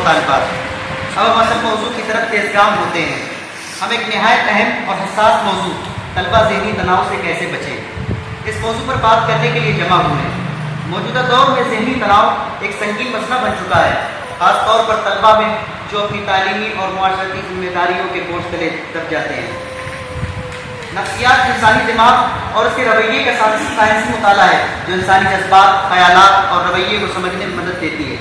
तालिबात, अब हम असल मौजू की तरफ तेज़गाम होते हैं। हम एक नहायत अहम और हसास मौजू तलबा ज़हनी तनाव से कैसे बचें, इस मौजू पर बात करने के लिए जमा हुए हैं। मौजूदा दौर में ज़हनी तनाव एक संगीन मसला बन चुका है, ख़ास तौर पर तलबा में जो अपनी तालीमी और मुआशरती जिम्मेदारियों के बोझ तले दब जाते हैं। नफ्सियात इंसानी दिमाग और उसके रवैये का साइंसी मुताला है जो इंसानी जज्बात, ख़यालात और रवैये को समझने में मदद देती है।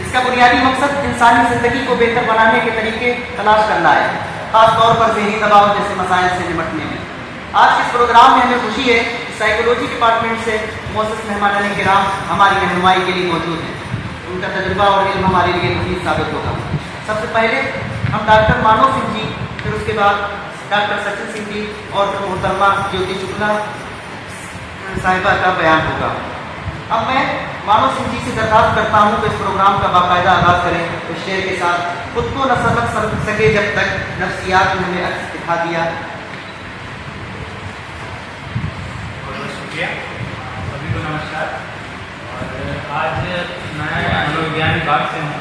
इसका बुनियादी मकसद इंसानी ज़िंदगी को बेहतर बनाने के तरीके तलाश करना है, ख़ास तौर पर ज़हनी दबाव जैसे मसाइल से निपटने में। आज के इस प्रोग्राम में हमें खुशी है कि साइकोलॉजी डिपार्टमेंट से मोअज़्ज़ज़ मेहमान किराम हमारी रहनुमाई के लिए मौजूद हैं। उनका तजुर्बा और इल्म हमारे लिए मुफीद साबित होगा। सबसे पहले हम डॉक्टर मानव सिंह जी, फिर उसके बाद डॉक्टर सचिन सिंह जी और मोहतरमा ज्योति शुक्ला साहिबा का बयान होगा। अब मैं मानव सिंह जी से दरख्वास्त करता हूँ कि इस प्रोग्राम का बाकायदा आगाज़ करें तो शेर के साथ खुद को न समझ सके जब तक नफ्सियात ने हमें अक्स दिखा दिया। बहुत शुक्रिया, सभी को नमस्कार। और आज मैं मनोविज्ञान विभाग से हूँ,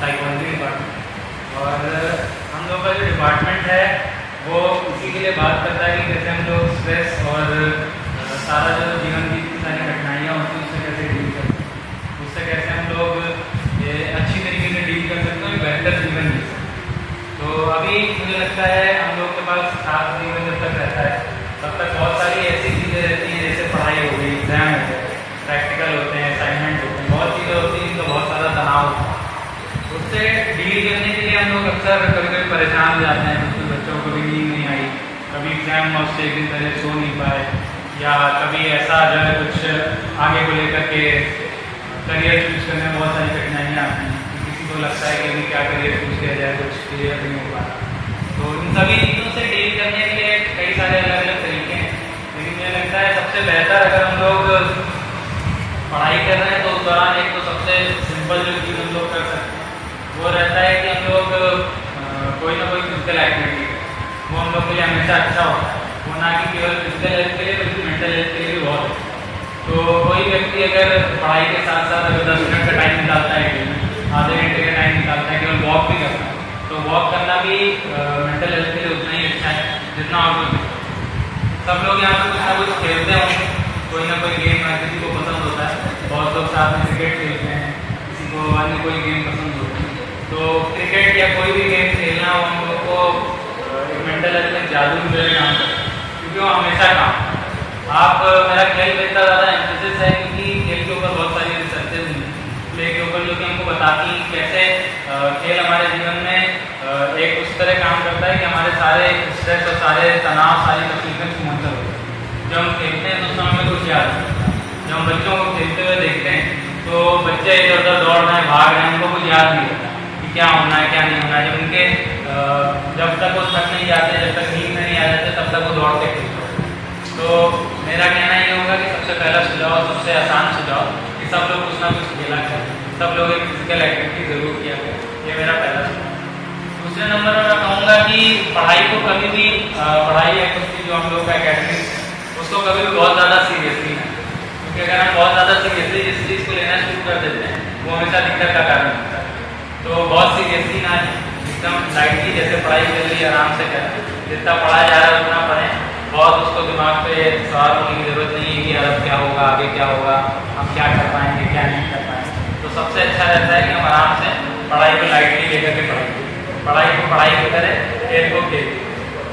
साइकोलॉजी डिपार्टमेंट, और हम लोग का जो डिपार्टमेंट है वो इसी के लिए बात करता है कि कैसे हम लोग स्ट्रेस और सारा जो जीवन की इतनी सारी कठिनाइयाँ होती हैं उससे कैसे डील कर सकते हैं, उससे कैसे हम लोग ये अच्छी तरीके से डील कर सकते हैं, बेहतर जीवन जी सकते। तो अभी मुझे लगता है हम लोग के पास छात्र जीवन जब तक रहता है तब तक बहुत सारी ऐसी चीज़ें रहती हैं, जैसे पढ़ाई हो गई, एग्जाम हो गए, प्रैक्टिकल होते हैं, असाइनमेंट होते हैं, बहुत चीज़ें होती हैं जिनका बहुत सारा तनाव होता है। उससे डील करने के लिए हम लोग अक्सर कभी कभी परेशान हो जाते हैं। कुछ बच्चों को कभी नींद नहीं आई, कभी एग्जाम में उससे एक दिन पहले सो नहीं पाए, या कभी ऐसा जो है कुछ आगे को लेकर के करियर चूज करने में बहुत सारी कठिनाइयाँ आती हैं। किसी को लगता है कि अभी क्या करियर चूज किया जाए, कुछ क्लियर नहीं हो पाता। तो इन सभी चीज़ों से डील करने के लिए कई सारे अलग अलग तरीके हैं, लेकिन मुझे लगता है सबसे बेहतर अगर हम लोग पढ़ाई कर रहे हैं तो उस दौरान एक तो सबसे सिंपल जो चीज़ हम लोग कर सकते हैं वो रहता है कि हम लोग कोई ना कोई फिजिकल एक्टिविटी, वो हम लोग के लिए हमेशा अच्छा होता है। वो ना कि केवल फिजिकल हेल्थ के लिए बल्कि मेंटल हेल्थ के लिए भी बहुत है। तो कोई व्यक्ति अगर पढ़ाई के साथ साथ अगर 10 मिनट का टाइम निकालता है, आधे घंटे का टाइम निकालता है, केवल वॉक भी करता है, तो वॉक करना भी मेंटल हेल्थ के लिए उतना ही अच्छा है जितना और कुछ। सब लोग यहाँ पर कुछ ना कुछ खेलते होंगे, कोई ना कोई गेम किसी को पसंद होता है। बहुत लोग साथ में क्रिकेट खेलते हैं, किसी को अन्य कोई गेम पसंद होता है। तो क्रिकेट या कोई भी गेम खेलना हम लोग को एक मेंटल हेल्थ में जादू की तरह काम करता है, क्योंकि वो हमेशा काम आप मेरा खेल में इतना ज़्यादा एम्फेसिस है क्योंकि खेल के ऊपर बहुत सारी रिसर्चेज हैं प्ले के ऊपर, जो कि हमको बताती हैं कैसे खेल हमारे जीवन में एक उस तरह काम करता है कि हमारे सारे स्ट्रेस और सारे तनाव, सारी तकलीफें से मुंतर होती हैं। जब हम खेलते हैं तो उस समय में कुछ याद नहीं होता। जब हम बच्चों को खेलते हुए देखते हैं तो बच्चे इधर उधर दौड़ रहे हैं, भाग रहे हैं, उनको कुछ याद नहीं होता कि क्या होना है क्या नहीं होना है। जब उनके जब तक वो थक नहीं जाते, जब तक नींद नहीं आ जाते, तब तक वो दौड़ते खेलते हैं। तो मेरा कहना ये होगा कि सबसे पहला सुझाव, सबसे आसान सुझाव कि सब लोग कुछ ना कुछ खेला करें, सब लोग एक फिजिकल एक्टिविटी ज़रूर किया करें। ये मेरा पहला सुझाव। दूसरे नंबर पर मैं कहूँगा कि पढ़ाई को कभी भी पढ़ाई एक्टिविटी जो हम लोग का एकेडमिक उसको कभी भी बहुत ज़्यादा सीरियसली है, क्योंकि अगर हम बहुत ज़्यादा सीरियसली जिस चीज़ को लेना शुरू कर देते हैं वो हमेशा दिक्कत का कारण होता है। तो बहुत सीरियसली ना है, एकदम लाइटली जैसे पढ़ाई कर ली आराम से करें, जितना पढ़ा जा रहा है उतना पढ़ें। बहुत उसको दिमाग पे सवाल होने की ज़रूरत नहीं है कि अब क्या होगा, आगे क्या होगा, हम क्या कर पाएंगे, क्या नहीं कर पाएंगे। तो सबसे अच्छा रहता है कि हम आराम से पढ़ाई को लाइटली लेकर के पढ़ाई को करें, खेल को खेल।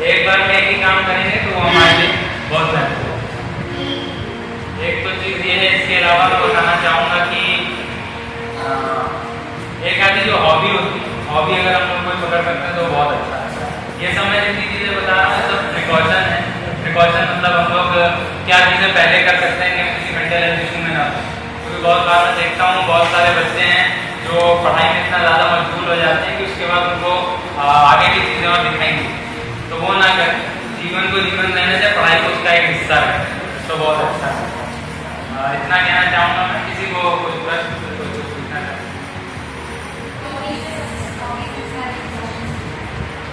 एक बार में एक ही काम करेंगे तो वो हमारे लिए बहुत बेहतर है। एक तो चीज़ ये है, इसके अलावा मैं बताना चाहूँगा कि एक आधी जो हॉबी होती है, हॉबी अगर हम लोग कोई पकड़ सकते हैं तो बहुत अच्छा है। ये सब मैं जितनी चीज़ें बता रहा हूँ सब प्रिकॉशन है। प्रिकॉशन मतलब हम लोग क्या चीज़ें पहले कर सकते हैं कि हम किसी मेंटल हेल्थ इशू में ना हो। क्योंकि बहुत बार मैं देखता हूँ बहुत सारे बच्चे हैं जो पढ़ाई में इतना ज़्यादा मशगूल हो जाते हैं कि उसके बाद उनको आगे की चीज़ें और दिखाएंगी, तो वो ना करें। जीवन को जीवन देने से पढ़ाई को उसका एक हिस्सा है, तो बहुत अच्छा है। इतना कहना चाहूँगा मैं। किसी को कोई प्रश्न कोई कुछ पूछना चाहूँगा?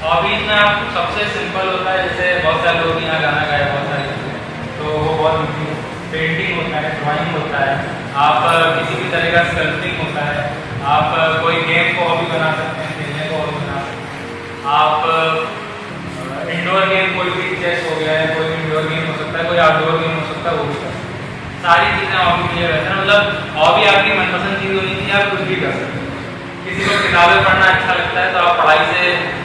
हॉबीज में आप सबसे सिंपल होता है, जैसे बहुत सारे लोग यहाँ गाना गाए, बहुत सारे तो वो बहुत इजी है। पेंटिंग होता है, ड्राइंग होता है, आप किसी भी तरह का स्कल्पटिंग होता है, आप कोई गेम को हॉबी बना सकते हैं। कोई आउटडोर गेम हो सकता है वो भी कर सकते हैं। सारी चीज़ें हॉबी के लिए रहते हैं, मतलब हॉबी आपकी मनपसंद चीज़ होनी चाहिए, आप कुछ भी कर सकते हैं। किसी को किताबें पढ़ना अच्छा लगता है तो आप पढ़ाई से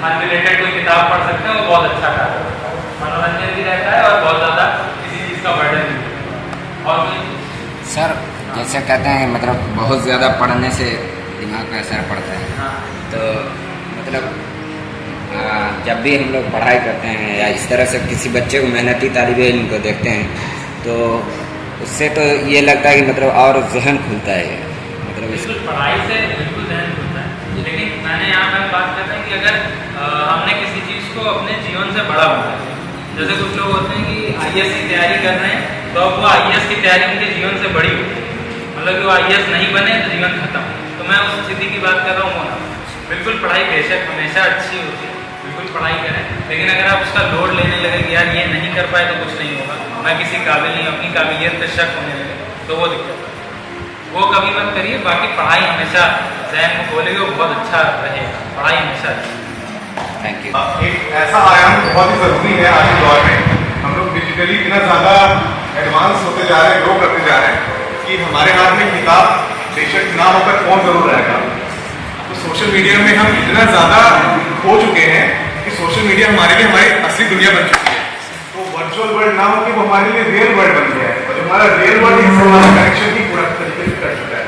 अनरिलेटेड कोई किताब पढ़ सकते हैं, वो बहुत अच्छा कार्य करता है, मनोरंजन भी रहता है और बहुत ज़्यादा किसी चीज़ का बर्डन भी रहता है। और कोई सर जैसे कहते हैं मतलब बहुत ज़्यादा पढ़ने से दिमाग पे असर पड़ता है, हाँ तो मतलब जब भी हम लोग पढ़ाई करते हैं या इस तरह से किसी बच्चे को मेहनती तालिब इल्म को देखते हैं तो उससे तो ये लगता है कि मतलब और जहन खुलता है, मतलब बिल्कुल पढ़ाई से बिल्कुल ध्यान खुलता है। लेकिन मैंने यहाँ पर बात करता है कि अगर हमने किसी चीज़ को अपने जीवन से बड़ा बनाया, जैसे कुछ लोग होते हैं कि आईएएस की तैयारी कर रहे हैं तो अब वो आईएएस की तैयारी उनके जीवन से बड़ी होती है, मतलब कि वो आईएएस नहीं बने तो जीवन खत्म। तो मैं उस स्थिति की बात कर रहा हूँ ना, बिल्कुल पढ़ाई बेशक हमेशा अच्छी होती है, बिल्कुल पढ़ाई करें, लेकिन अगर आप उसका लोड लेने लगे कि यार ये नहीं कर पाए तो कुछ नहीं होगा, मैं किसी काबिल नहीं, अपनी काबिलियत पर शक होने लगे तो वो दिक्कत है, वो कभी मत करिए। बाकी पढ़ाई हमेशा जहन को खोलेगी, वो बहुत अच्छा रहेगा, पढ़ाई हमेशा अच्छी। Thank you. एक ऐसा आयाम बहुत ही ज़रूरी है आज के दौर में, हम लोग डिजिटली इतना ज़्यादा एडवांस होते जा रहे हैं, ग्रो करते जा रहे हैं कि हमारे हाथ में किताब बेशक ना होकर फ़ोन ज़रूर रहेगा। तो सोशल मीडिया में हम इतना ज़्यादा खो चुके हैं कि सोशल मीडिया हमारे लिए हमारी असली दुनिया बन चुकी है। तो वर्चुअल वर्ल्ड ना हो कि वो हमारे लिए रियल वर्ल्ड बन गया है, और जो हमारा रियल वर्ल्ड है हमारा कनेक्शन ही पूरा तरीके से कर चुका है।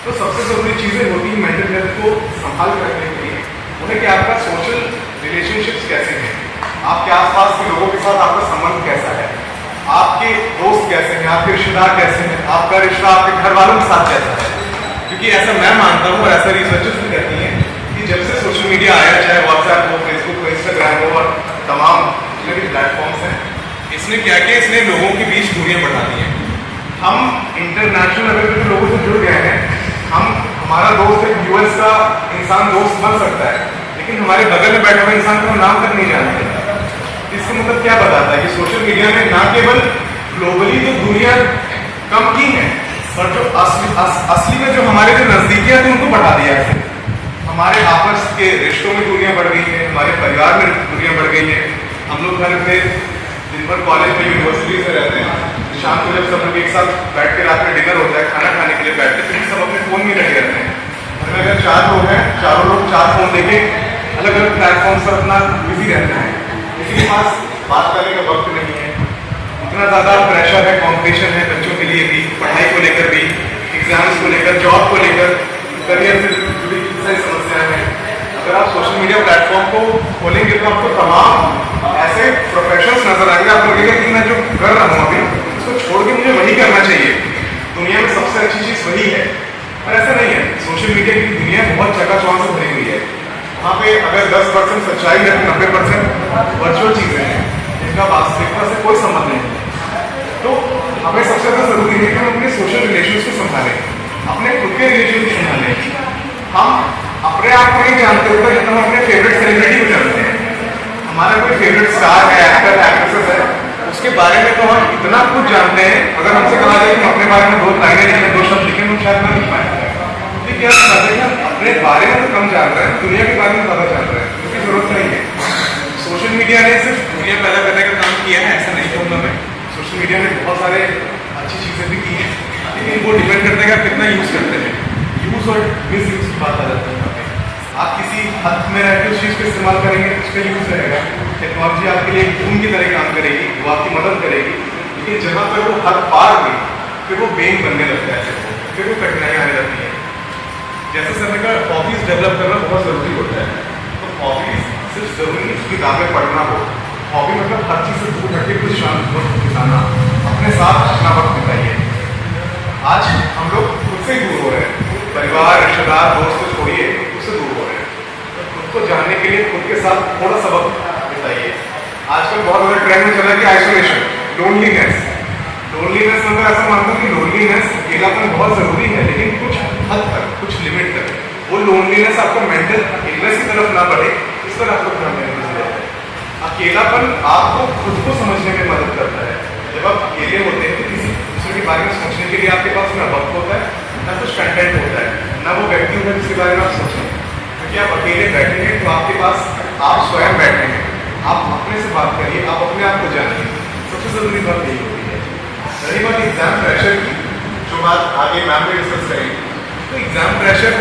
तो सबसे ज़रूरी चीज़ें होती हैं मेंटल हेल्थ को संभाल कर रखने के लिए, उन्हें कि आपका सोशल रिलेशनशिप्स कैसे हैं, आपके आसपास के लोगों के साथ आपका संबंध कैसा है, आपके दोस्त कैसे हैं, आपके रिश्तेदार कैसे हैं, आपका रिश्ता आपके घर वालों के साथ कैसा है। क्योंकि ऐसा मैं मानता हूँ और ऐसा रिसर्चर्स भी कहती हैं कि जब से सोशल मीडिया आया, चाहे व्हाट्सएप हो, फेसबुक हो, इंस्टाग्राम हो और तमाम जितने भी प्लेटफॉर्म्स हैं, इसने क्या किया, इसने लोगों के बीच दूरियां बढ़ा दी हैं। हम इंटरनेशनल लेवल पे लोगों से जुड़ गए हैं, हमारा दोस्त एक यूएस का इंसान दोस्त बन सकता है, लेकिन हमारे बगल में बैठा हुआ इंसान का नाम तक नहीं जानते। इसका मतलब क्या बताता है कि सोशल मीडिया ने ना केवल ग्लोबली तो दुनिया कम की है, और जो असली में जो हमारे जो नजदीकियां थी उनको बढ़ा दिया है। हमारे आपस के रिश्तों में दूरियां बढ़ गई हैं, हमारे परिवार में दूरियां बढ़ गई हैं। हम लोग घर में दिन भर कॉलेज में यूनिवर्सिटी से रहते हैं, शाम को जब सब लोग एक साथ बैठ के रात में डिनर होता है, खाना खाने के लिए बैठते हैं, फिर सब अपने फ़ोन में लगे रहते हैं। घर में अगर 4 लोग हैं, चारों लोग 4 फ़ोन देके अलग अलग प्लेटफॉर्म पर अपना बिजी रहते हैं, किसी के पास बात करने का वक्त नहीं है। इतना ज़्यादा प्रेशर है, कॉम्पिटिशन है बच्चों के लिए भी, पढ़ाई को लेकर भी, एग्जाम्स को लेकर, जॉब को लेकर, करियर से जुड़ी सारी समस्याएं हैं। अगर आप सोशल मीडिया प्लेटफॉर्म को खोलेंगे तो आपको तमाम ऐसे प्रोफेशंस नजर आएंगे, आपको लगेगा कि मैं जो कर रहा हूँ अभी उसको छोड़ के मुझे वही करना चाहिए, दुनिया में सबसे अच्छी चीज़ वही है। पर ऐसा नहीं है, सोशल मीडिया की दुनिया बहुत चकाचौंध से भरी हुई है। वहाँ पे अगर 10% सच्चाई है तो 90% वर्चुअल चीज़ें हैं जिनका वास्तविकता से कोई संबंध नहीं है। तो हमें सबसे ज़्यादा ज़रूरी है कि हम अपने सोशल रिलेशंस को संभालें, अपने खुद के रिलेशन को संभालें। हम अपने आप को नहीं जानते होते जितना हम अपने फेवरेट सेलिब्रिटी को जानते हैं। हमारा कोई फेवरेट स्टार है, एक्टर है, एक्ट्रेसेस है, उसके बारे में तो हम इतना कुछ जानते हैं, अगर हमसे कहा जाए कि अपने बारे में 2 लाइनें लिखें, 2 शब्द लिखें, हम शायद ना लिख पाएंगे। तो क्या अपने बारे में तो कम जान रहे हैं, दुनिया के बारे में ज़्यादा जान रहे हैं, क्योंकि जरूरत नहीं है। सोशल मीडिया ने सिर्फ दुनिया पैदा करने का काम किया है ऐसा नहीं कहूँगा मैं, सोशल मीडिया ने बहुत सारे अच्छी चीज़ें भी की हैं, लेकिन वो डिपेंड करता है कि आप कितना यूज़ करते हैं। यूज़ और मिस यूज़ की बात आ जाती है। आप किसी हद में रह के उस चीज़ को इस्तेमाल करेंगे तो उसका यूज़ रहेगा, टेक्नोलॉजी आपके लिए एक खून की तरह काम करेगी, वो आपकी मदद करेगी। लेकिन जहाँ पर वो हद पार हुई फिर वो बेन बनने लगता है, फिर वो कठिनाइयाँ आने लगती हैं। जैसे समय का हॉबीज़ डेवलप करना बहुत ज़रूरी होता है। तो हॉबीज़ सिर्फ ज़रूरी नहीं किताबें पढ़ना हो, हॉबी मतलब हर चीज़ से दूर हटके कुछ शांत वक्त बिताना, अपने साथ अपना वक्त बिताइए। आज हम लोग खुद से ही दूर हो रहे हैं, परिवार, रिश्तेदार, दोस्त को छोड़िए, उससे दूर हो रहे हैं। तो खुद को जानने के लिए खुद के साथ थोड़ा सा वक्त बिताइए। आजकल बहुत बड़ा ट्रेंड में चला है कि आइसोलेशन, लोनलीनेस। लोनलीनेस में मैं ऐसा मानता हूँ कि लोनलीनेस, अकेलापन बहुत ज़रूरी है, लेकिन कुछ हद तक, कुछ लिमिट तक। वो लोनलीनेस आपको मेंटल इलनेस की तरफ ना बढ़े, इस पर आपको ध्यान देने की जरूरत है। अकेलापन आपको खुद को समझने में मदद करता है। जब आप अकेले होते हैं तो किसी दूसरे के बारे में सोचने के लिए आपके पास ना वक्त होता है, ना कुछ कंटेंट होता है, ना वो व्यक्ति होता है जिसके बारे में आप सोचें। क्योंकि आप अकेले बैठे हैं तो आपके पास आप स्वयं बैठे हैं, आप अपने से बात करिए, आप अपने आप को जानिए। सबसे ज़रूरी बात यही होती है। रही बात एग्जाम प्रेशर की, जो बात आगे मैम भी डिस्कस करेंगे, तो एग्जाम प्रेशर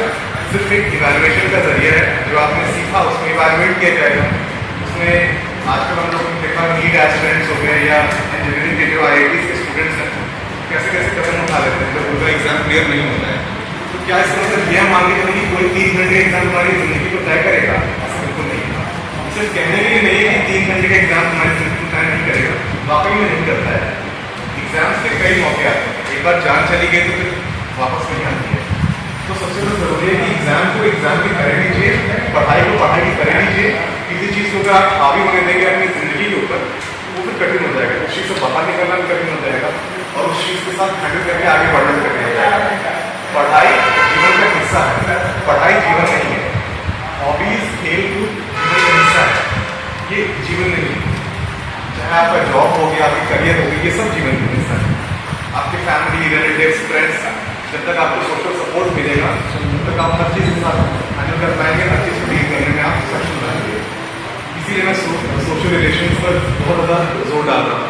सिर्फ एक इवैल्यूएशन का जरिया है। जो आपने सीखा उसमें इवैल्यूएट किया जाएगा। उसमें आजकल हम लोग देखा नीट एस्पिरेंट्स हो गए या इंजीनियरिंग के जो IIT के स्टूडेंट्स हैं कैसे कैसे कदम उठा लेते हैं जब उनका एग्जाम क्लियर नहीं होता है। तो क्या इसका मतलब यह मान के चलिए कि कोई 3 घंटे एग्जाम हमारी जिंदगी को तय करेगा? ऐसा बिल्कुल नहीं है। सिर्फ कहने के लिए नहीं है कि 3 घंटे का एग्जाम हमारी जिंदगी को तय नहीं करेगा, वाकई में नहीं करता है। एग्जाम्स के कई मौके आते हैं, एक बार जान चली गई तो फिर वापस नहीं आती है। तो सबसे ज़्यादा ज़रूरी है कि एग्जाम को एग्जाम की तरह लीजिए, पढ़ाई को पढ़ाई की तरह लीजिए। किसी चीज़ को अगर आप हावी होने देंगे अपनी ज़िंदगी के ऊपर वो फिर कठिन हो जाएगा, उस चीज़ से बाहर निकलना भी कठिन हो जाएगा और उस चीज़ के साथ हैंडल करके आगे बढ़ना भी कठिन हो जाएगा। पढ़ाई जीवन का हिस्सा है, पढ़ाई जीवन नहीं है। हॉबीज, खेल कूद जीवन का हिस्सा है, ये जीवन नहीं है। चाहे आपका जॉब हो गया, आपकी करियर हो गई, ये सब जीवन का हिस्सा है। आपके फैमिली, रिलेटिव्स, फ्रेंड्स, जब तक आपको सोशल सपोर्ट मिलेगा तब तक आप हर चीज़ के साथ हैंडल कर पाएंगे, हर चीज़ को डील करने में आप सक्षम रहेंगे। इसीलिए मैं सोशल रिलेशंस पर बहुत ज़्यादा जोर डाल रहा हूँ।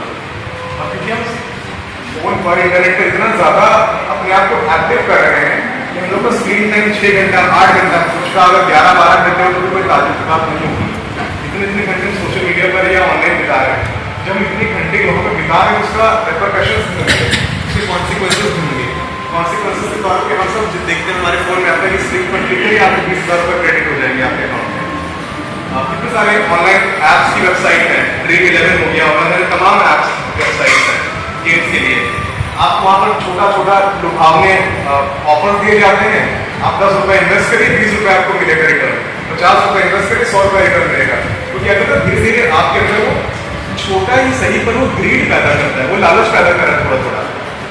और क्योंकि हम फोन पर इंटरनेट पर इतना ज़्यादा अपने आप को एक्टिव कर रहे हैं कि हम लोग का स्क्रीन टाइम 6 घंटा 8 घंटा, कुछ का अगर 11-12 घंटे हो तो कोई ताजुब की बात नहीं होगी। इतने घंटे सोशल मीडिया पर या ऑनलाइन बिता रहे हैं। जब हम इतने घंटे वहाँ पर बिता रहे हैं उसका रेपरकशंस मिलेंगे, उसके कॉन्सिक्वेंसेज मिलेंगे। कॉन्सिक्वेंसेज के तौर पर हम सब देखते हैं हमारे फोन में आता है कि स्लिप पर क्लिक करिए आपको 20,000 क्रेडिट हो जाएंगे आपके अकाउंट में। कितने सारे ऑनलाइन ऐप्स की वेबसाइट है, ड्रीम 11 हो गया, ऑनलाइन तमाम ऐप्स वेबसाइट्स हैं गेम्स के लिए। आप वहाँ पर छोटा छोटा लुभावने ऑफर दिए जाते हैं। आप 10 रुपये इन्वेस्ट करिए, 20 रुपये आपको मिलेगा रिटर्न, 50 रुपये इन्वेस्ट करिए, 100 रुपये रिटर्न मिलेगा। तो क्या कहता है धीरे धीरे आपके अंदर वो छोटा ही सही पर वो ग्रीड पैदा करता है, वो लालच पैदा कर रहा है थोड़ा थोड़ा।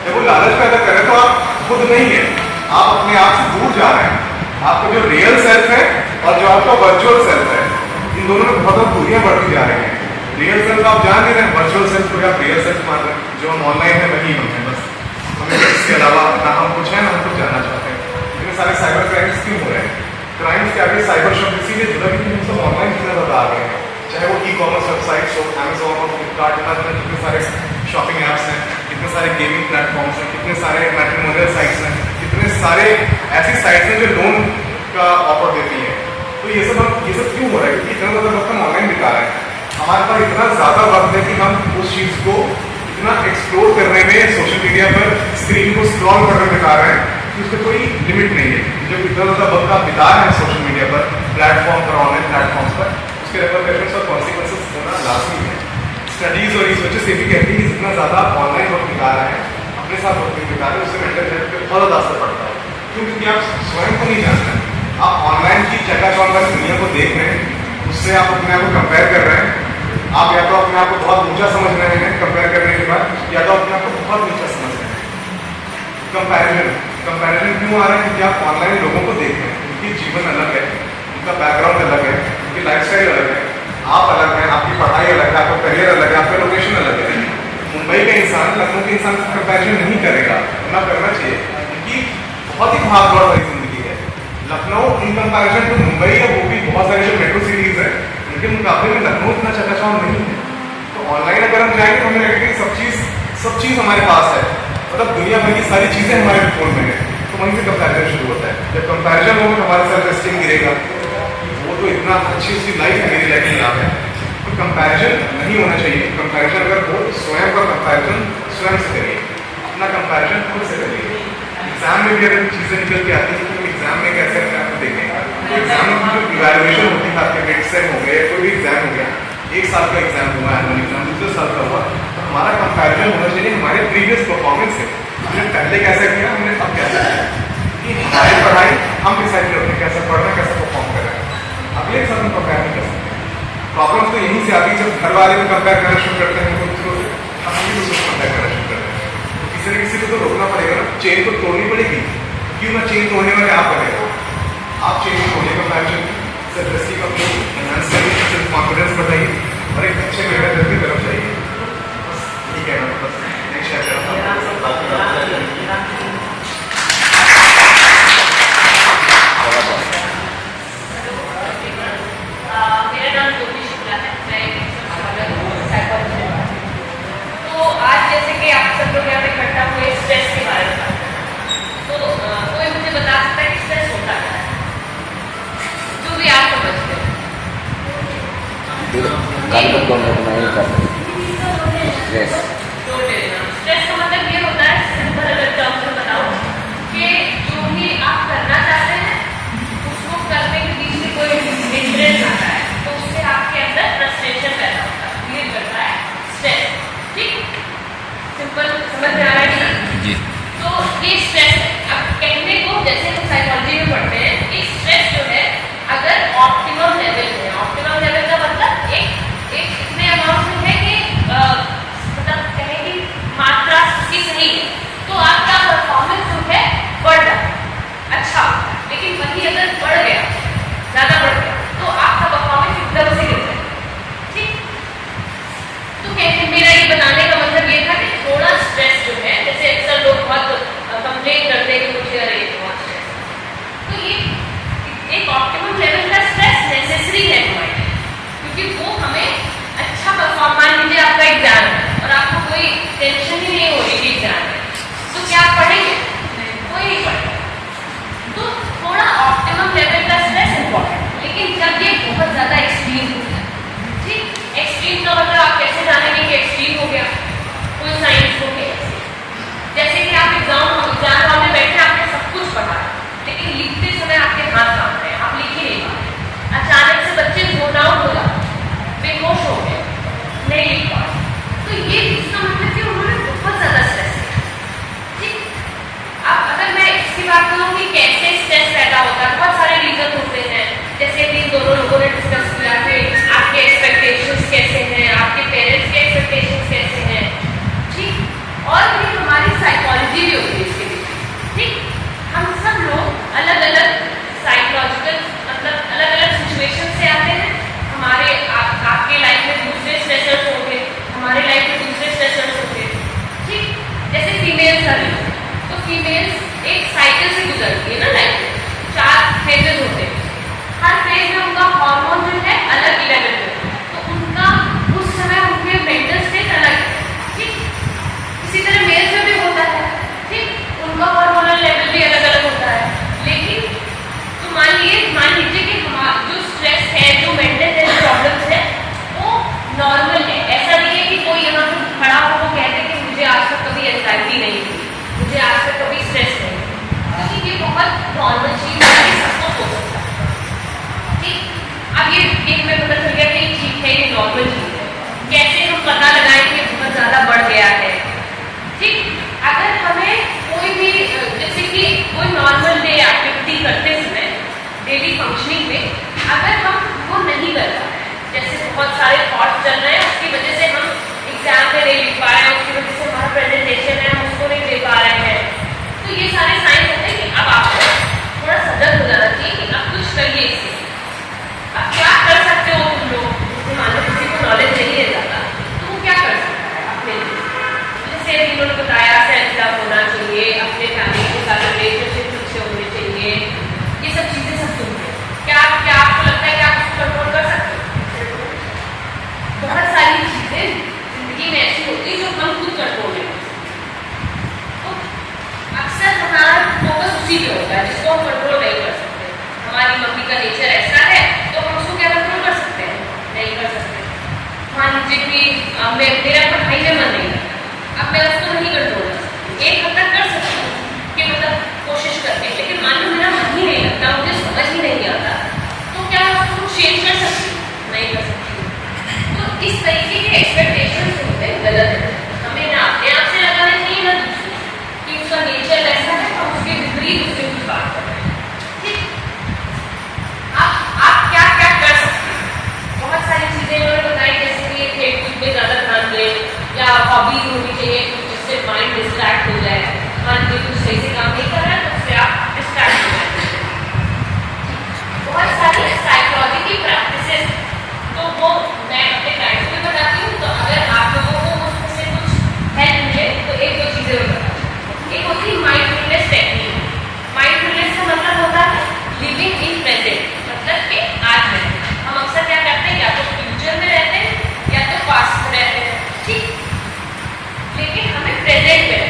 जब वो लालच पैदा कर रहे हैं तो आप खुद नहीं है, आप अपने आप से दूर जा रहे हैं। आपका जो रियल सेल्फ है और जो आपका वर्चुअल सेल्फ है, इन दोनों में बहुत दूरियां बढ़ती जा रही हैं। रियल सेल्फ आप जान नहीं रहे हैं, वर्चुअल सेल्फ को आप रियल सेल्फ मान रहे हैं। जो हम ऑनलाइन है वही हम हैं, बस हमें इसके अलावा ना हम कुछ है ना हम कुछ जानना चाहते हैं। इतने सारे साइबर क्राइम्स क्यों हो रहे हैं? क्राइम्स के आगे साइबर शब्द इसीलिए जुड़ा कि हम सब ऑनलाइन कितना ज़्यादा आ गए हैं। चाहे वो ई-कॉमर्स वेबसाइट्स हो, अमेजोन और फ्लिपकार्ट, कितने सारे शॉपिंग ऐप्स हैं, कितने सारे गेमिंग प्लेटफॉर्म्स हैं, कितने सारे मैट्रिमोनियल साइट्स हैं, कितने सारे ऐसी साइट्स हैं जो लोन का ऑफर देती हैं। तो ये सब क्यों हो रहा है? क्योंकि इतना ज़्यादा वक्त हम ऑनलाइन बिता रहे हैं। हमारे पास इतना ज़्यादा वक्त है कि हम उस चीज़ को इतना एक्सप्लोर करने में, सोशल मीडिया पर स्क्रीन को स्क्रॉल करके बिता रहे हैं कि उसका कोई लिमिट नहीं है। जो इतना ज़्यादा वक्त आप बिता रहे हैं सोशल मीडिया पर, प्लेटफॉर्म पर, ऑनलाइन प्लेटफॉर्म्स पर, उसके रेपरकशंस और कॉन्सिक्वेंसेस होना लाजमी है। स्टडीज़ और रिसर्चेस ये भी कहती है कि जितना ज़्यादा आप ऑनलाइन वक्त बिता रहे हैं, अपने साथ वक्त बिता रहे हैं, उससे मेंटल हेल्थ पर बहुत ज़्यादा असर पड़ता है। क्योंकि आप स्वयं को नहीं जानते, आप ऑनलाइन की चकाचौंध वाली दुनिया को देख रहे हैं, उससे आप अपने आप को कंपेयर कर रहे हैं। आप या तो अपने आप को बहुत ऊंचा समझ रहे हैं कंपेयर करने के बाद, या तो अपने आप को बहुत नीचा समझ रहे हैं। कंपैरिजन क्यों आ रहा है? क्योंकि आप ऑनलाइन लोगों को देख रहे हैं, उनकी जीवन अलग है, उनका बैकग्राउंड अलग है, उनकी लाइफस्टाइल अलग है, आप अलग हैं, आपकी पढ़ाई अलग है, आपका करियर अलग है, आपका लोकेशन अलग है। मुंबई का इंसान लखनऊ के इंसान से कंपैरिजन नहीं करेगा, ना करना चाहिए, क्योंकि बहुत ही भाग-दौड़ वाली जिंदगी है। Lucknow in comparison to Mumbai है, वो भी बहुत सारे जो मेट्रो सिटीज है उनके मुकाबले में लखनऊ इतना चकाचौंध नहीं है। तो ऑनलाइन अगर हम जाएंगे तो हमें लगेगा कि सब चीज़ हमारे पास है, मतलब दुनिया भर की सारी चीज़ें हमारे फोन में है। तो वहीं से कंपैरिजन शुरू होता है। जब कंपैरिजन होगा तो हमारा सेल्फ एस्टीम गिरेगा, वो तो इतना अच्छी उसकी लाइफ है, मेरी लाइफ खराब है। तो कंपैरिजन नहीं होना चाहिए। कंपैरिजन अगर हो तो स्वयं का कंपैरिजन स्वयं से करिए, अपना कंपैरिजन खुद से करिए। एग्जाम में भी अगर चीज़ें निकल के आती है तो एग्जाम में कैसे अपने आप को देखें, तो एग्जाम में जो इवैल्यूएशन होती है, आपके मिड सेम हो गए, कोई भी एग्जाम हो गया, 1 साल का एग्जाम हुआ, एनुअल एग्जाम दूसरे साल का हुआ, तो हमारा कंपैरिजन होना चाहिए हमारे प्रीवियस परफॉर्मेंस से। हमने पहले कैसा किया, हमने अब कैसा किया, कि हमारी पढ़ाई हम डिसाइड करते हैं कैसे पढ़ रहे हैं, कैसे परफॉर्म कर रहे हैं। अगले साल हम कंपेयर नहीं कर सकते। प्रॉब्लम तो यहीं से आती है जब घर वाले भी कंपेयर करना शुरू करते हैं दूसरों से, हम भी दूसरों से कंपेयर करना शुरू करते हैं। तो किसी न किसी को तो रोकना पड़ेगा ना, चेन को तोड़नी पड़ेगी। क्यों ना चेन तोड़ने वाले आप बनेगा, आप चेन तोड़िए कंपैरिजन, सेल्फ एस्टीम अपनी एनहांस करिए, सेल्फ कॉन्फिडेंस बढ़ाइए और एक अच्छे मेहनत की तरफ जाइए। बस यही कहना था, बस नहीं शेयर करना था। मेरा नाम ज्योति शुक्ला है, मैं एक साइकोलॉजी में हूँ। तो कल को मैं नहीं कर स्ट्रेस स्ट्रेस का मतलब ये होता है, सिंपल अगर टर्म्स में बताओ, कि जो भी आप करना चाहते हैं उसको करने के बीच में कोई हिंड्रेंस आता है तो उससे आपके अंदर फ्रस्ट्रेशन पैदा होता है, ये करता है स्ट्रेस। ठीक, सिंपल समझ में आ रहा है जी। तो ये स्ट्रेस अब कहने को, जैसे हम साइकोलॉजी में पढ़ते हैं कि स्ट्रेस जो है अगर ऑप्टिमम लेवल है, ऑप्टिमम लेवल का मतलब एक इतने अमाउंट में है कि मतलब कहें कि मात्रा उसकी सही है तो आपका परफॉर्मेंस जो है बढ़ रहा है, अच्छा होता है। लेकिन वही अगर बढ़ गया, ज़्यादा बढ़ गया तो आपका परफॉर्मेंस एकदम से गिर जाए। ठीक, तो कहते मेरा ये बताने का मतलब ये था कि थोड़ा स्ट्रेस जो है, जैसे अक्सर लोग बहुत कंप्लेन करते हैं कि मुझे अरे बहुत स्ट्रेस, तो ये एक ऑप्टिमम लेवल का स्ट्रेस नेसेसरी है हमारे लिए, क्योंकि वो हमें अच्छा परफॉर्म, मान लीजिए आपका एग्जाम है और आपको कोई टेंशन ही नहीं हो रही थी एग्जाम में, तो क्या आप पढ़ेंगे? कोई नहीं पढ़ेगा। तो थोड़ा ऑप्टिमम लेवल का स्ट्रेस इम्पोर्टेंट, लेकिन जब ये बहुत ज़्यादा एक्सट्रीम हो गया, ठीक, एक्सट्रीम का मतलब आप कैसे जानेंगे कि एक्सट्रीम हो गया? कोई साइंस हो गया, जैसे कि आप एग्जाम हॉल में बैठे, आपने सब कुछ पढ़ा है लेकिन लिखते समय आपके हाथ कांप रहे हैं, आप लिख ही नहीं पा रहे, अचानक से बच्चे जोन आउट हो जाते, बेहोश हो गए, नहीं लिख पा रहे, तो ये इसका मतलब कि उन्होंने बहुत ज़्यादा स्ट्रेस किया। ठीक, अब अगर मैं इसकी बात करूँ कि कैसे स्ट्रेस पैदा होता है, बहुत सारे रीजन होते हैं, जैसे कि दोनों लोगों ने डिस्कस किया कि आपके एक्सपेक्टेशंस कैसे हैं, आपके पेरेंट्स के एक्सपेक्टेशंस कैसे हैं। ठीक, और भी हमारी साइकोलॉजी भी होती है इसके पीछे। ठीक, हम सब लोग अलग अलग साइकोलॉजिकल मतलब अलग अलग सिचुएशन से आते हैं। हमारे आपके लाइफ में दूसरे स्ट्रेसर्स होंगे, हमारे लाइफ में दूसरे स्ट्रेसर्स होंगे। ठीक, जैसे फीमेल्स है तो फीमेल्स एक साइकिल से गुजरती है ना, लाइफ में 4 फेजेस होते हैं, हर फेज में उनका हार्मोन जो है अलग लेवल पे, तो उनका उस समय उनके मेंटल स्टेट अलग है। ठीक, इसी तरह मेल्स में भी होता है। ठीक, उनका हार्मोनल लेवल भी अलग अलग होता है, लेकिन तो मान लीजिए कि हमारा जो स्ट्रेस है, जो मेंटल हेल्थ प्रॉब्लम्स है, वो नॉर्मल है। ऐसा नहीं है कि कोई यहाँ पर खड़ा हो वो कहते कि मुझे आज तक कभी एंजाइटी नहीं हुई, मुझे आज तक कभी स्ट्रेस नहीं हुई, क्योंकि ये बहुत नॉर्मल चीज़ है, सबको हो सकता है। ठीक, अब ये हमें पता चल गया कि ठीक है, ये नॉर्मल चीज़ है। कैसे हम पता लगाएं कि बहुत ज़्यादा बढ़ गया है? ठीक, अगर हमें कोई भी जैसे कि कोई नॉर्मल डे एक्टिविटी करते समय डेली फंक्शनिंग में अगर हम वो नहीं कर रहे हैं, जैसे बहुत सारे थॉट्स चल रहे हैं, उसकी वजह से हम एग्जाम में नहीं लिख पा रहे हैं, उसकी वजह से हमारा प्रेजेंटेशन है हम उसको नहीं दे पा रहे हैं, तो ये सारे साइन होते हैं कि अब आपको थोड़ा सजग हो जाना चाहिए कि अब कुछ करिए इससे। अब क्या कर सकते हो तुम लोग? जैसे मान लो किसी को नॉलेज नहीं है ज़्यादा, तो वो क्या कर सकता है अपने लिए? जैसे इन्होंने बताया सेल्फ लव होना चाहिए, अपने फैमिली के साथ रिलेशनशिप अच्छे होने चाहिए, ये सब चीज़ें सब सुनते हैं। क्या आपको लगता है कि आप उसको कंट्रोल कर सकते हो? बहुत सारी चीज़ें जिंदगी में ऐसी होती है जो हम खुद कंट्रोल नहीं कर सकते, तो अक्सर हमारा फोकस उसी पे होता है जिसको हम कंट्रोल नहीं कर सकते। हमारी मम्मी का नेचर ऐसा है तो हम उसको क्या कंट्रोल कर सकते हैं? नहीं कर सकते। मान लीजिए कि मेरा पढ़ाई में मन नहीं लगता, अब मैं उसको नहीं कंट्रोल कर सकती, एक हद तक कर सकती हूँ कि मतलब कोशिश करके, लेकिन मान लो मेरा मन ही नहीं लगता, मुझे समझ ही नहीं आता, तो क्या मैं उसको चेंज कर सकती हूँ? नहीं कर सकती। तो इस तरीके के एक्सपेक्टेशंस होते हैं गलत है, हमें ना अपने आप से लगाना चाहिए ना दूसरे कि उसका नेचर ऐसा है और उसके विपरीत उससे कुछ बात कर रहे हैं। ठीक, आप क्या क्या कर सकते हैं? बहुत सारी चीज़ें उन्होंने बताई, जैसे कि खेल-कूद पे ज़्यादा ध्यान दें, या हॉबीज होनी चाहिए जिससे माइंड डिस्ट्रैक्ट हो जाए। मान लीजिए कुछ सही से काम नहीं कर रहा है तो उससे आप डिस्ट्रैक्ट हो जाए। बहुत सारी साइकोलॉजी की प्रैक्टिसेस, तो वो मैं अपने क्लाइंट्स में बताती हूँ, तो अगर आप लोगों को उसमें से कुछ हेल्प मिले तो 1-2 चीज़ें मैं बताती हूँ। एक होती है माइंडफुलनेस टेक्निक। माइंडफुलनेस का मतलब होता है लिविंग इन प्रेजेंट, मतलब कि आज में हम अक्सर क्या करते हैं, या तो फ्यूचर में रहते हैं या तो पास्ट में रहते हैं। ठीक, लेकिन हमें प्रेजेंट में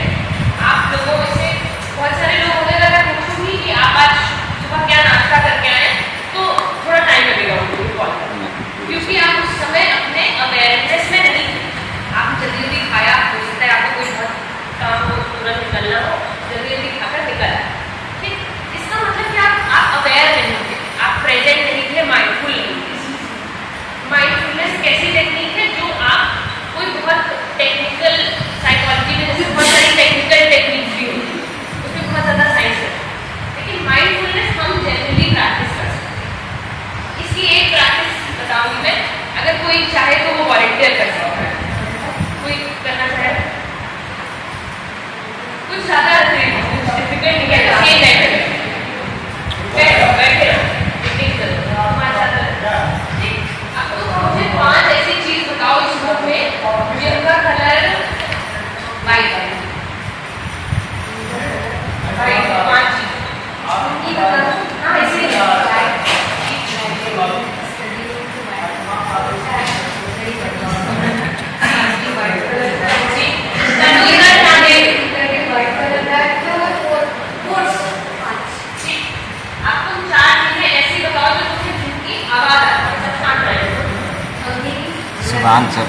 एडवांस सब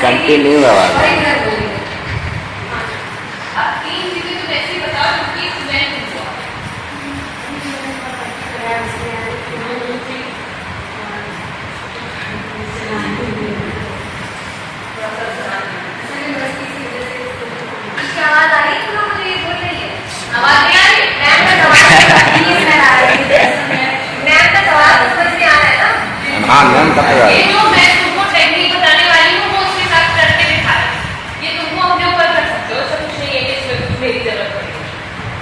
कंटिन्यू आवाज है। अब 3 चीजें तो ऐसी बताओ जो कि मैं पूछूं। आवाज आ रही है? मुझे ये बोल रही है आवाज नहीं आ रही। मैम का सवाल समझ में आ रहा है ना? हाँ मैम कब तक ये जो मैं तुमको टेक्निक बताने वाली हूँ वो उसके साथ करके दिखा रही हूँ। ये तुमको अपने ऊपर कर सकते हो, सब कुछ नहीं है कि इसमें मेरी जरूरत पड़ेगी।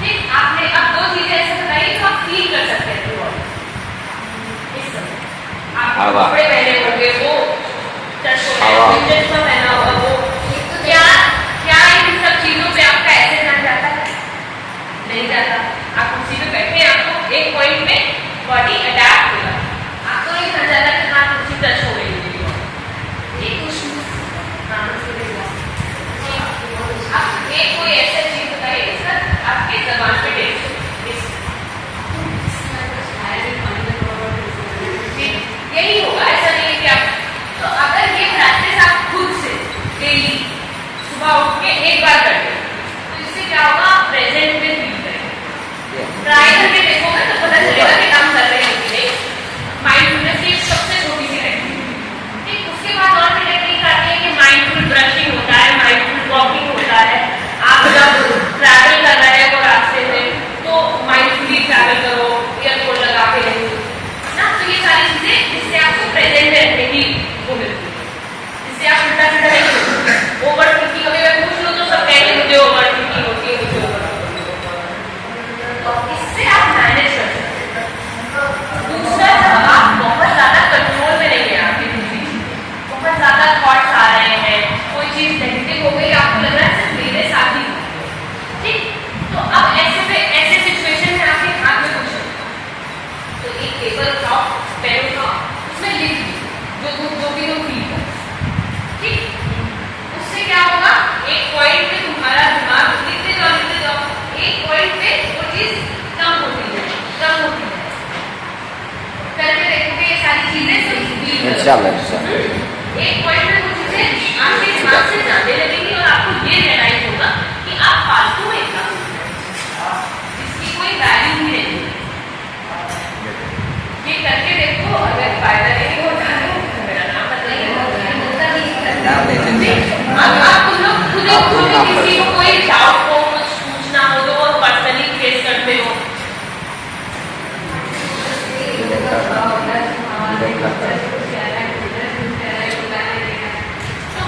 ठीक, आपने अब 2 चीजें ऐसे बताई तो आप फील कर सकते हैं बॉडी इस समय। आप कपड़े पहने होंगे वो टच हो रहा है, चश्मा पहना होगा वो, क्या क्या इन सब चीजों पे आपका ऐसे ध्यान जाता है? नहीं जाता। आप कुर्सी पे बैठे हैं, आपको एक पॉइंट में बॉडी अडैप्ट होगा, आपको नहीं ध्यान जाता कि हाँ कुर्सी टच हो गई है। आप एक कोई ऐसा चीज बताइए इसका आपके जबान पे टेस्ट यही होगा, ऐसा नहीं है कि आप। तो अगर ये प्रैक्टिस आप खुद से डेली सुबह उठ के एक बार करते तो इससे क्या होगा, आप प्रेजेंट में फील करेंगे। ट्राई करके देखोगे तो पता चलेगा कि काम कर रहे हैं कि नहीं। माइंडफुलनेस की सबसे छोटी सी टेक्निक। ठीक, उसके बाद और भी टेक्निक आती है कि माइंडफुल ब्रशिंग होता है, माइंडफुल वॉकिंग होता है। आप जब ट्रैवल कर रहे हैं वो रास्ते में तो माइंडफुली ट्रैवल करो, ईयरफोन लगा के ना। तो ये सारी चीजें जिससे आपको प्रेजेंट में रहने की वो मिलती है, जिससे आप उल्टा सीधा नहीं करोगे। ओवर थिंकिंग अभी मैं पूछ लूँ तो सब कहेंगे मुझे ओवर थिंकिंग होती है, मुझे ओवर तो इससे आप मैनेज कर सकते हैं। दूसरा, जब आप बहुत ज्यादा कंट्रोल में नहीं है, आपकी दूसरी चीज बहुत ज्यादा थॉट्स आ रहे हैं, कोई चीज नेगेटिव हो गई, आपको लग रहा है सिर्फ मेरे साथ ही। ठीक, तो अब ऐसे सिचुएशन में आपके हाथ में कुछ नहीं, तो एक पेपर उठाओ, पेन उठाओ, उसमें लिख जो भी तुम फील करो। ठीक, उससे क्या होगा, एक पॉइंट पे तुम्हारा दिमाग लिखते जाओ, एक पॉइंट पे वो चीज कम होती है करके देखोगे ये सारी चीजें इंशाल्लाह। एक पॉइंट पे वो चीजें आपके दिमाग से जाने लगेंगी और आपको ये रियलाइज होगा कि आप फालतू में इतना इसकी कोई वैल्यू ही नहीं। ये करके देखो, अगर फायदा नहीं होता है तो मेरा नाम बताइए। अब आप लोग खुद किसी को कोई डाउट हो, कुछ पूछना हो तो वो पर्सनली फेस करते हो। तो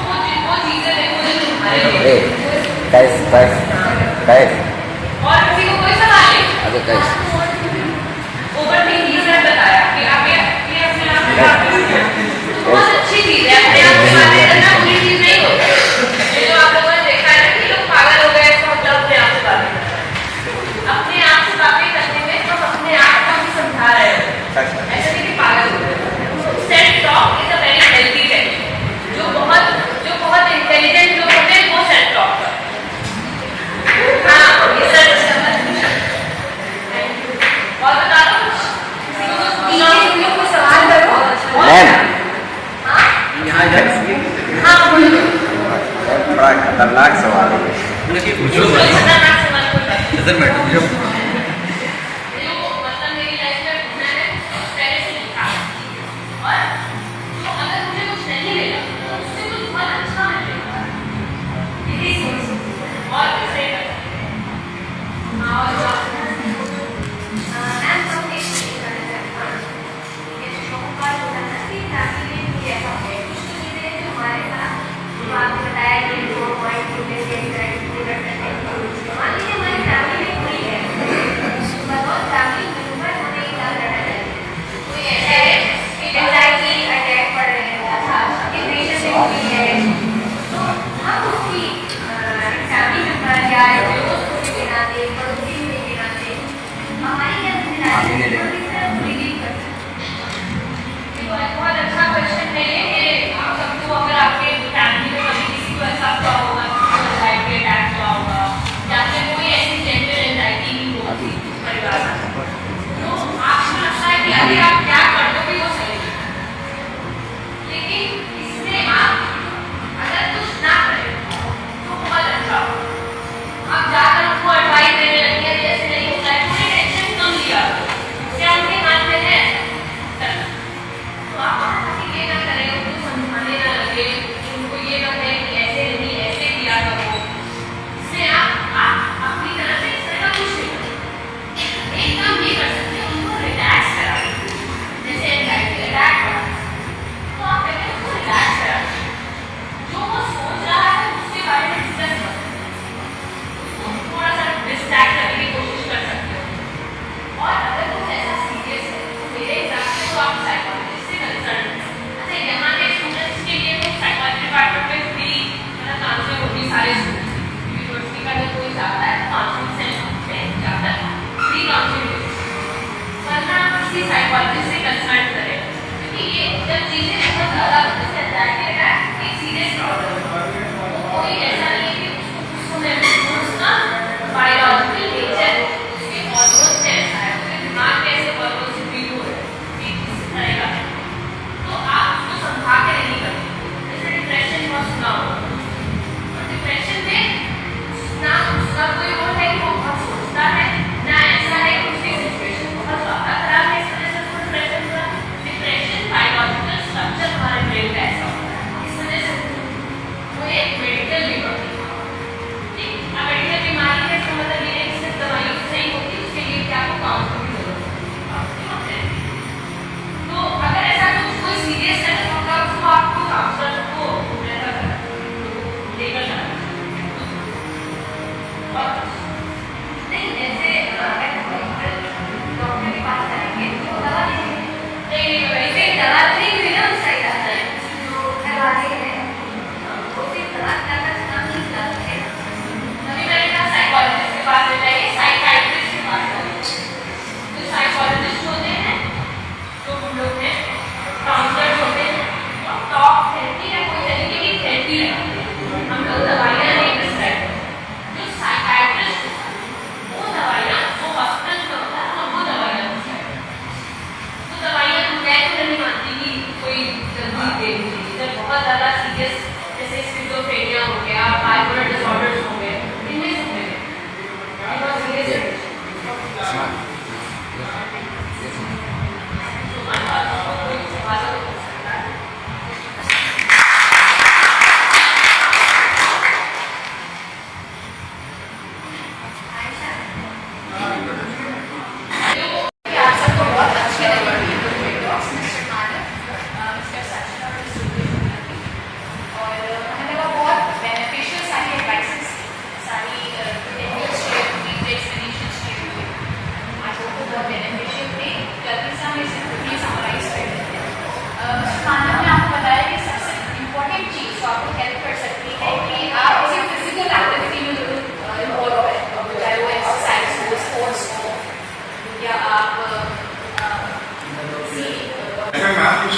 वो चीजें देखो जो तुम्हारे लिए। और किसी को कोई सवाल है? ओवर थिंकिंग से बताया कि आप ये अपने आप में बहुत अच्छी चीज है। अपने आप से बातें करना बुरी चीज नहीं होती। ये जो आप लोगों ने देखा है ना कि लोग पागल हो गए तो मतलब अपने आप से बातें करते हैं। अपने आप से बातें करने में तो अपने आप को भी समझा रहे हो, ऐसा नहीं कि पागल हो गए। Self talk is a very healthy technique. जो बहुत इंटेलिजेंट लोग होते हैं वो सेल्फ टॉक करते हैं। हाँ, ये सेल्फ और बता दो कुछ सवाल करो। हाँ बोलो। बड़ा खतरनाक सवाल है। खतरनाक सवाल पूछो। Doesn't matter. जो मतलब मेरी लाइफ में मैंने पहले से लिखा और जो अगर मुझे कुछ नहीं मिला तो उससे कुछ बहुत अच्छा मिलेगा। यही सोच और कैसे बताया कि किसी साइकोलॉजिस्ट से कंसल्ट करें, क्योंकि ये जब चीजें बहुत ज्यादा जैसे एंजाइटी अटैक एक सीरियस प्रॉब्लम है, कोई ऐसा नहीं है कि उसको उसका बायोलॉजिकल नेचर उसके हार्मोन से ऐसा है, उसके दिमाग में ऐसे हार्मोन से फ्री हो रहे हैं इस तरह का, तो आप उसको समझा के नहीं करते। जैसे डिप्रेशन बहुत सुना हो, और डिप्रेशन में ना उसका कोई वो है कि वो बहुत सोचता है, ना ऐसा है कि उसकी सिचुएशन बहुत ज्यादा खराब है इस वजह से उसको डिप्रेशन हुआ। डिप्रेशन बायोलॉजिकल स्ट्रक्चर हमारे ब्रेन का ऐसा होता है, इस वजह से वो एक मेडिकल बीमारी है। ठीक, अब मेडिकल बीमारी है इसका मतलब ये है कि सिर्फ दवाइयों से सही होती, उसके लिए क्या आपको काउंसलिंग की जरूरत है। तो अगर ऐसा कुछ कोई सीरियस है तो उसको आपको काउंसलर को रेफर करना लेकर जाना नहीं, जैसे डॉक्टर के पास जाएंगे तो दवा देंगे, नहीं वैसे दवा नहीं मिले ना उसका इलाज है जो दवा देंगे वो सिर्फ दवा करना नहीं जाता है। अभी मैंने कहा साइकोलॉजिस्ट के पास जाइए, साइकियाट्रिस्ट के पास जाइए, जो साइकोलॉजिस्ट होते हैं जो हम लोग हैं काउंसलर होते हैं, टॉक थेरेपी या कोई तरीके की थेरेपी लगाते हैं, हम लोग दवाइयाँ नहीं प्रिस्क्राइब करते। जो साइकियाट्रिस्ट वो दवाइयाँ वो हॉस्पिटल में होता है और वो दवाइयाँ तो दवाइयाँ मैं तो नहीं मानती कि कोई जल्दी देनी चाहिए, जब बहुत ज़्यादा सीरियस जैसे स्किज़ोफ्रेनिया हो गया, बाइपोलर डिसऑर्डर्स हो गए, इनमें सब में बहुत सीरियस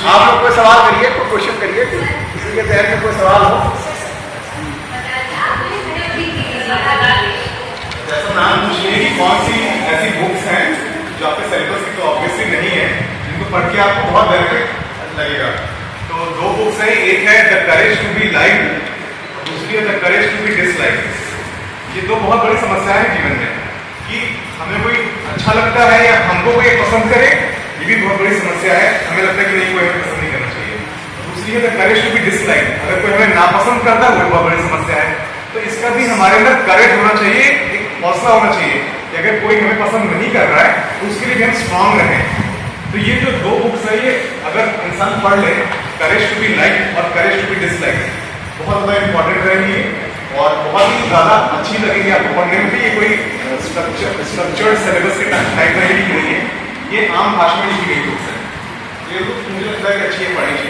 आप लोग कोई सवाल करिए, कोई क्वेश्चन करिए, किसी के ध्यान में कोई सवाल हो। जैसा नाम पूछिए कि कौन सी ऐसी बुक्स हैं जो आपके सिलेबस की तो ऑब्वियसली नहीं है, जिनको पढ़ के आपको बहुत बेनिफिट लगेगा। तो दो बुक्स हैं, एक है the courage to be like, दूसरी है the courage to be dislike. ये दो बहुत बड़ी समस्या है जीवन में कि हमें कोई अच्छा लगता है या हमको कोई पसंद करे, ये भी बहुत बड़ी समस्या है। हमें लगता है कि नहीं कोई हमें पसंद नहीं करना चाहिए। दूसरी है the courage to be dislike, अगर कोई हमें नापसंद करता है वो बहुत बड़ी समस्या है। तो इसका भी हमारे अंदर करेज होना चाहिए, एक हौसला होना चाहिए कि अगर कोई हमें पसंद नहीं कर रहा है तो उसके लिए भी हम स्ट्रांग रहें। तो ये जो दो बुक्स है ये अगर इंसान पढ़ ले, करेज टू बी लाइक और करेज टू बी डिसलाइक, बहुत ज़्यादा इंपॉर्टेंट रहेंगी और बहुत ही ज़्यादा अच्छी लगेगी आपको पढ़ने में भी। ये कोई स्ट्रक्चर्ड सिलेबस के टाइप में लिखी गई है, ये आम भाषा में लिखी गई बुक्स है। ये बुक मुझे लगता है कि अच्छी है, पढ़नी चाहिए।